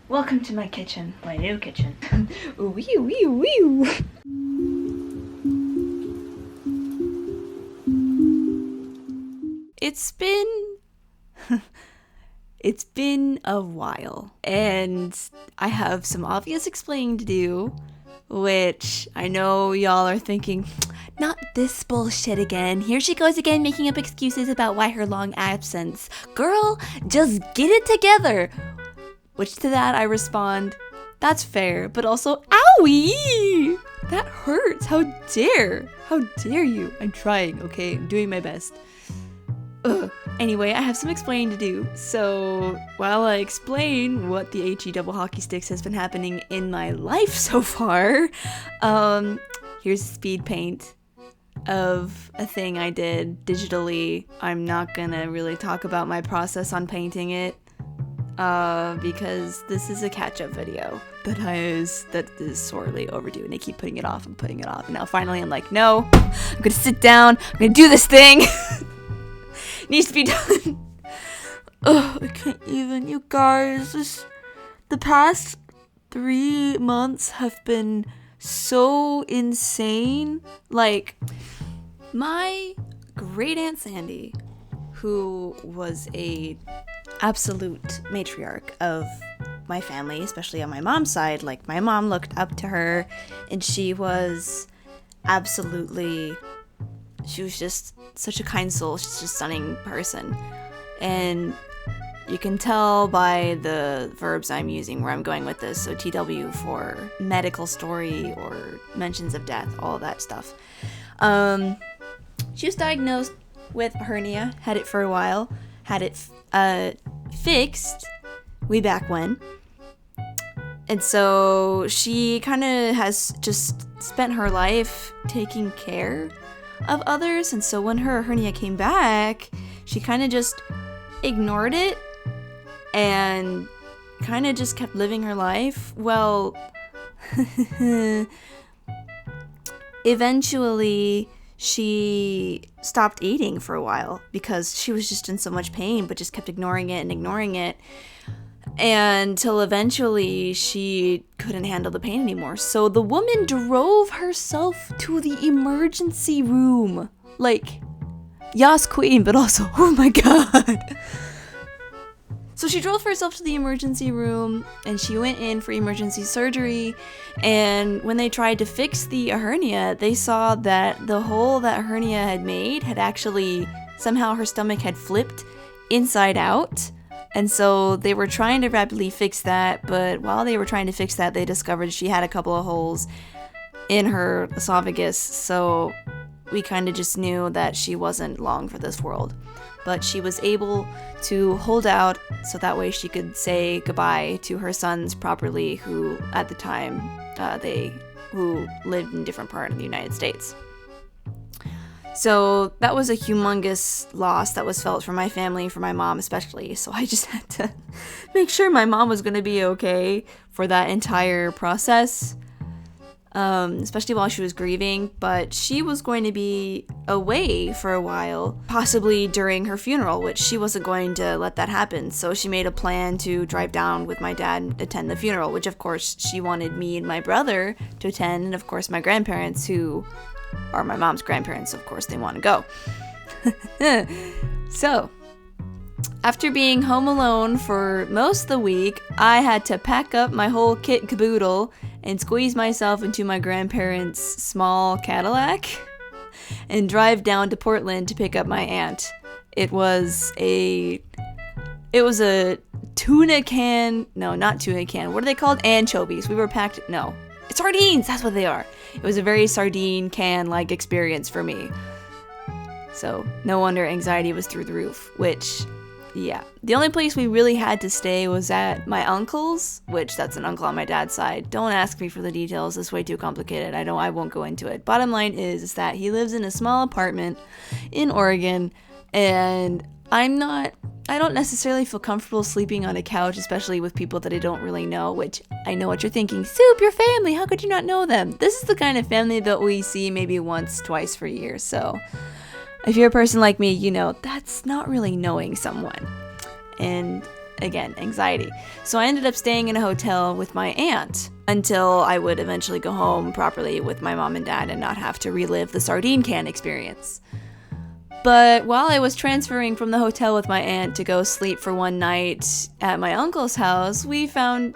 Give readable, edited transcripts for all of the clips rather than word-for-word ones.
Welcome to my kitchen, my new kitchen. Wee wee wee. It's been a while, and I have some obvious explaining to do, which I know y'all are thinking, not this bullshit again. Here she goes again making up excuses about why her long absence. Girl, just get it together. Which to that I respond, that's fair, but also, owie! That hurts. How dare you? I'm trying, okay? I'm doing my best. Ugh. Anyway, I have some explaining to do, so while I explain what the HE double hockey sticks has been happening in my life so far, here's speed paint of a thing I did digitally. I'm not gonna really talk about my process on painting it, because this is a catch-up video that is sorely overdue, and they keep putting it off, and now finally I'm like, no, I'm gonna sit down, I'm gonna do this thing. Needs to be done. Ugh, I can't even, you guys. The past 3 months have been so insane. Like, my great Aunt Sandy, who was a absolute matriarch of my family, especially on my mom's side, like, my mom looked up to her, and she was just such a kind soul. She's just a stunning person. And you can tell by the verbs I'm using where I'm going with this. So TW for medical story or mentions of death, all that stuff. She was diagnosed with a hernia, had it for a while, had it fixed way back when. And so she kind of has just spent her life taking care of others, and so when her hernia came back, she kind of just ignored it and kind of just kept living her life. Well, eventually she stopped eating for a while because she was just in so much pain, but just kept ignoring it, until eventually she couldn't handle the pain anymore. So the woman drove herself to the emergency room. Like, yas queen, but also, oh my god. So she drove herself to the emergency room, and she went in for emergency surgery, and when they tried to fix the hernia, they saw that the hole that hernia had made had actually, somehow her stomach had flipped inside out. And so they were trying to rapidly fix that, but while they were trying to fix that, they discovered she had a couple of holes in her esophagus, so we kind of just knew that she wasn't long for this world. But she was able to hold out so that way she could say goodbye to her sons properly, who at the time, who lived in a different part of the United States. So that was a humongous loss that was felt for my family, for my mom especially. So I just had to make sure my mom was going to be okay for that entire process, especially while she was grieving. But she was going to be away for a while, possibly during her funeral, which she wasn't going to let that happen. So she made a plan to drive down with my dad and attend the funeral, which of course she wanted me and my brother to attend, and of course my grandparents, who are my mom's grandparents, of course they want to go. So, after being home alone for most of the week, I had to pack up my whole kit and caboodle and squeeze myself into my grandparents' small Cadillac and drive down to Portland to pick up my aunt. It was a tuna can, no, not tuna can, what are they called? Anchovies. We were packed, no, sardines, that's what they are. It was a very sardine can-like experience for me. So, no wonder anxiety was through the roof, which, yeah. The only place we really had to stay was at my uncle's, which that's an uncle on my dad's side. Don't ask me for the details, it's way too complicated. I won't go into it. Bottom line is that he lives in a small apartment in Oregon, and I don't necessarily feel comfortable sleeping on a couch, especially with people that I don't really know, which I know what you're thinking. Soup, your family, how could you not know them? This is the kind of family that we see maybe once, twice per year, so if you're a person like me, you know, that's not really knowing someone. And again, anxiety. So I ended up staying in a hotel with my aunt until I would eventually go home properly with my mom and dad and not have to relive the sardine can experience. But while I was transferring from the hotel with my aunt to go sleep for one night at my uncle's house, my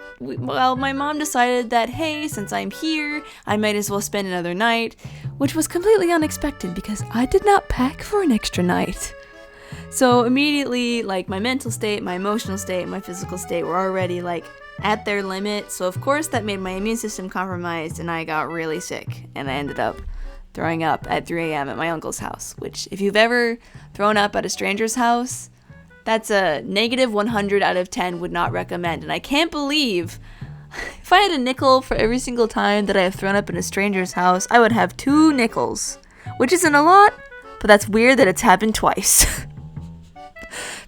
mom decided that, hey, since I'm here, I might as well spend another night, which was completely unexpected because I did not pack for an extra night. So immediately, like, my mental state, my emotional state, my physical state were already, like, at their limit. So of course that made my immune system compromised and I got really sick and I ended up throwing up at 3 a.m. at my uncle's house, which if you've ever thrown up at a stranger's house, that's a negative 100 out of 10 would not recommend. And I can't believe if I had a nickel for every single time that I have thrown up in a stranger's house, I would have 2 nickels, which isn't a lot, but that's weird that it's happened twice.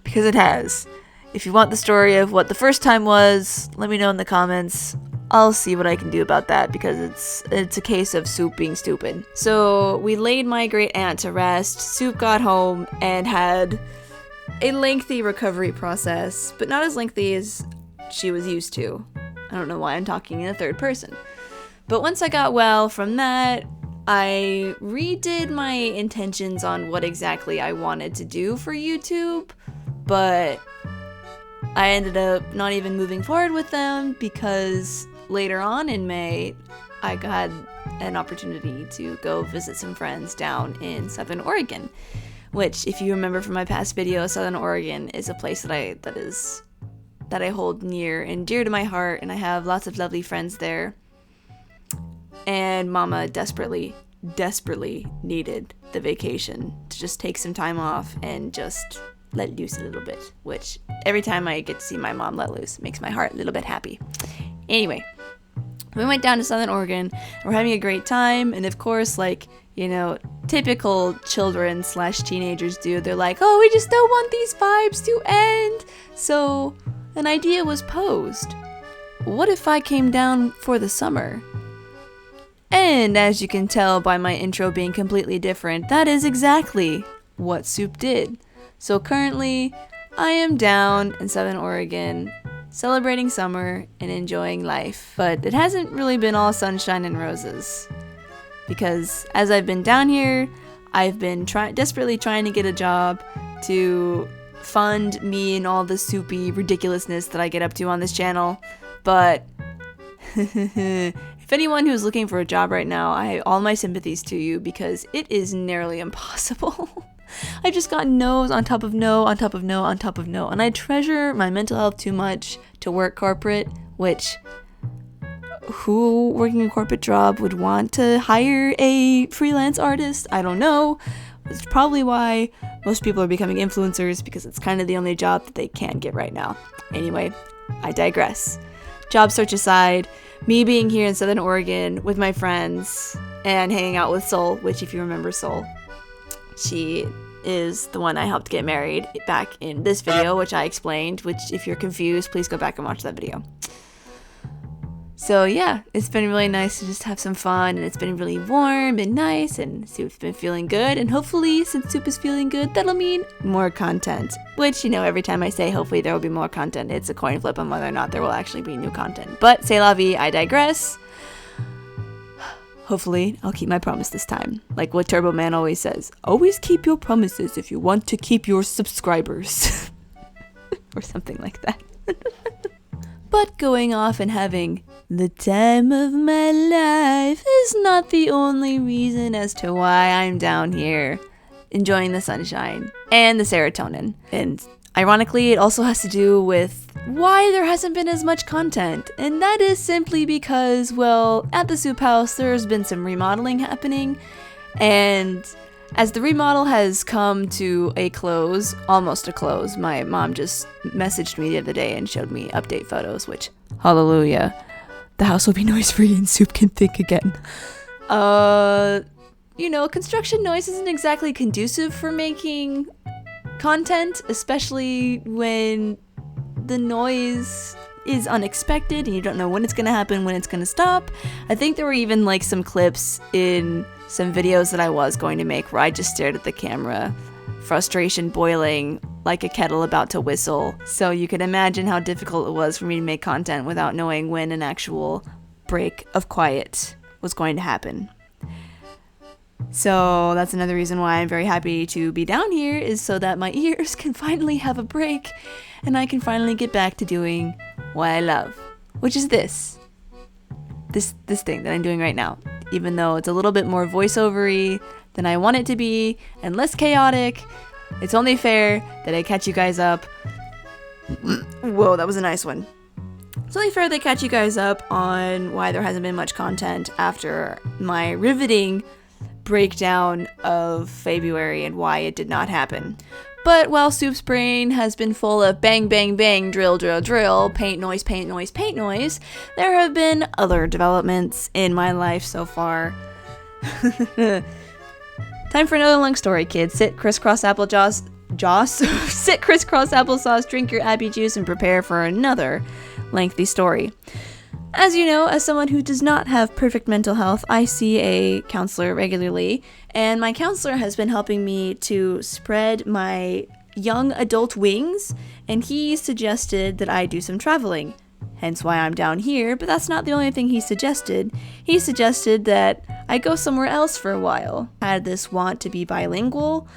Because it has. If you want the story of what the first time was, let me know in the comments. I'll see what I can do about that because it's a case of Soup being stupid. So we laid my great aunt to rest. Soup got home and had a lengthy recovery process, but not as lengthy as she was used to. I don't know why I'm talking in the third person. But once I got well from that, I redid my intentions on what exactly I wanted to do for YouTube, but I ended up not even moving forward with them because later on in May, I had an opportunity to go visit some friends down in Southern Oregon, which, if you remember from my past video, Southern Oregon is a place that I hold near and dear to my heart, and I have lots of lovely friends there. And Mama desperately needed the vacation to just take some time off and just let loose a little bit, which every time I get to see my mom let loose makes my heart a little bit happy. Anyway, we went down to Southern Oregon. We're having a great time, and of course, like, you know, typical children / teenagers do, they're like, oh, we just don't want these vibes to end. So an idea was posed. What if I came down for the summer? And as you can tell by my intro being completely different, that is exactly what Soup did. So currently, I am down in Southern Oregon, celebrating summer and enjoying life. But it hasn't really been all sunshine and roses. Because as I've been down here, I've been desperately trying to get a job to fund me and all the soupy ridiculousness that I get up to on this channel. But if anyone who's looking for a job right now, all my sympathies to you because it is nearly impossible. I've just got no's on top of no, on top of no, on top of no. And I treasure my mental health too much to work corporate, which who working a corporate job would want to hire a freelance artist? I don't know. It's probably why most people are becoming influencers because it's kind of the only job that they can get right now. Anyway, I digress. Job search aside, me being here in Southern Oregon with my friends and hanging out with Sol, which if you remember Sol, she is the one I helped get married back in this video, which I explained, which if you're confused, please go back and watch that video. So yeah, it's been really nice to just have some fun, and it's been really warm and nice, and Soup's been feeling good, and hopefully since Soup is feeling good, that'll mean more content. Which, you know, every time I say hopefully there will be more content, it's a coin flip on whether or not there will actually be new content. But c'est la vie, I digress. Hopefully, I'll keep my promise this time. Like what Turbo Man always says, always keep your promises if you want to keep your subscribers. Or something like that. But going off and having the time of my life is not the only reason as to why I'm down here enjoying the sunshine and the serotonin. And ironically, it also has to do with why there hasn't been as much content. And that is simply because, well, at the Soup House, there's been some remodeling happening. And as the remodel has come to a close, almost a close, my mom just messaged me the other day and showed me update photos, which, hallelujah, the house will be noise-free and Soup can think again. You know, construction noise isn't exactly conducive for making content, especially when the noise is unexpected and you don't know when it's gonna happen, when it's gonna stop. I think there were even like some clips in some videos that I was going to make where I just stared at the camera frustration boiling like a kettle about to whistle. So you can imagine how difficult it was for me to make content without knowing when an actual break of quiet was going to happen. So that's another reason why I'm very happy to be down here, is so that my ears can finally have a break and I can finally get back to doing what I love, which is this thing that I'm doing right now. Even though it's a little bit more voiceover-y than I want it to be and less chaotic, it's only fair that I catch you guys up. Whoa, that was a nice one. It's only fair that I catch you guys up on why there hasn't been much content after my riveting breakdown of February and why it did not happen. But while Soup's brain has been full of bang, bang, bang, drill, drill, drill, paint noise, paint noise, paint noise, there have been other developments in my life so far. Time for another long story, kids. Sit crisscross applesauce, sit crisscross applesauce, drink your Abby juice, and prepare for another lengthy story. As you know, as someone who does not have perfect mental health, I see a counselor regularly, and my counselor has been helping me to spread my young adult wings, and he suggested that I do some traveling. Hence why I'm down here, but that's not the only thing he suggested. He suggested that I go somewhere else for a while. I had this want to be bilingual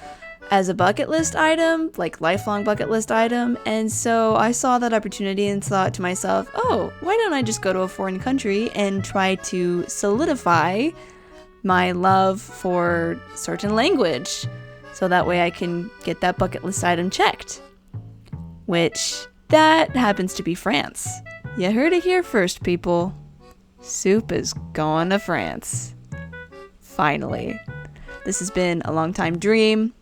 as a bucket list item, like lifelong bucket list item, and so I saw that opportunity and thought to myself, oh, why don't I just go to a foreign country and try to solidify my love for certain language, so that way I can get that bucket list item checked. Which, that happens to be France. You heard it here first, people. Soup is going to France. Finally. This has been a long time dream.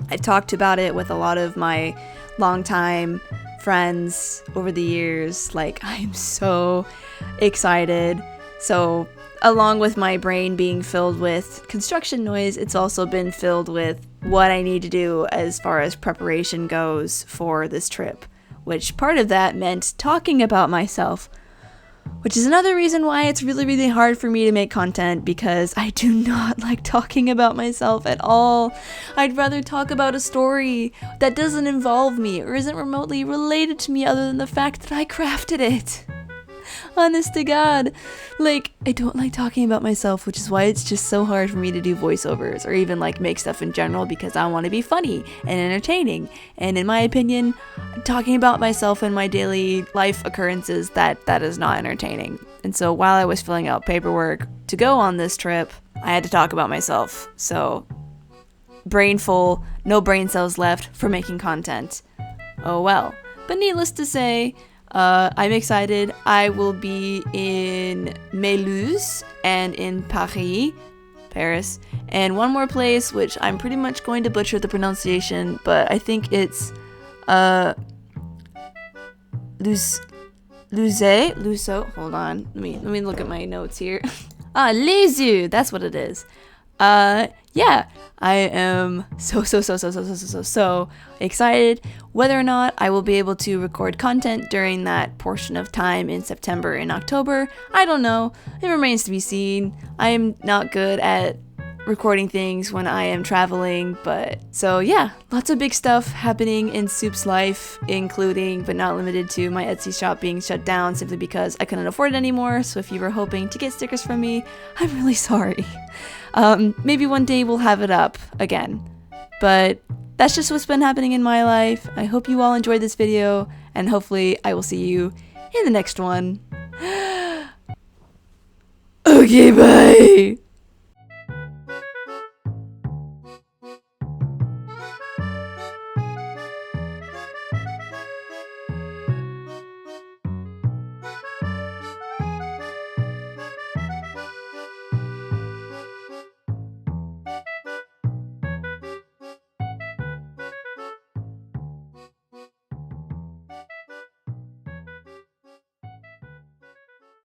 I've talked about it with a lot of my longtime friends over the years. Like, I'm so excited. So, along with my brain being filled with construction noise, it's also been filled with what I need to do as far as preparation goes for this trip. Which part of that meant talking about myself. Which is another reason why it's really, really hard for me to make content, because I do not like talking about myself at all. I'd rather talk about a story that doesn't involve me or isn't remotely related to me other than the fact that I crafted it. Honest to God. Like, I don't like talking about myself, which is why it's just so hard for me to do voiceovers or even like make stuff in general, because I want to be funny and entertaining. And in my opinion, talking about myself and my daily life occurrences, that is not entertaining. And so while I was filling out paperwork to go on this trip, I had to talk about myself. So brain full, no brain cells left for making content. Oh well. But needless to say, I'm excited. I will be in Mulhouse and in Paris, and one more place which I'm pretty much going to butcher the pronunciation, but I think it's Luso. Hold on, let me look at my notes here. Lisieux, that's what it is. Yeah, I am so excited. Whether or not I will be able to record content during that portion of time in September and October, I don't know. It remains to be seen. I am not good at recording things when I am traveling, but so yeah, lots of big stuff happening in Soup's life, including but not limited to my Etsy shop being shut down simply because I couldn't afford it anymore. So if you were hoping to get stickers from me, I'm really sorry. Maybe one day we'll have it up again, but that's just what's been happening in my life. I hope you all enjoyed this video, and hopefully I will see you in the next one. Okay, bye!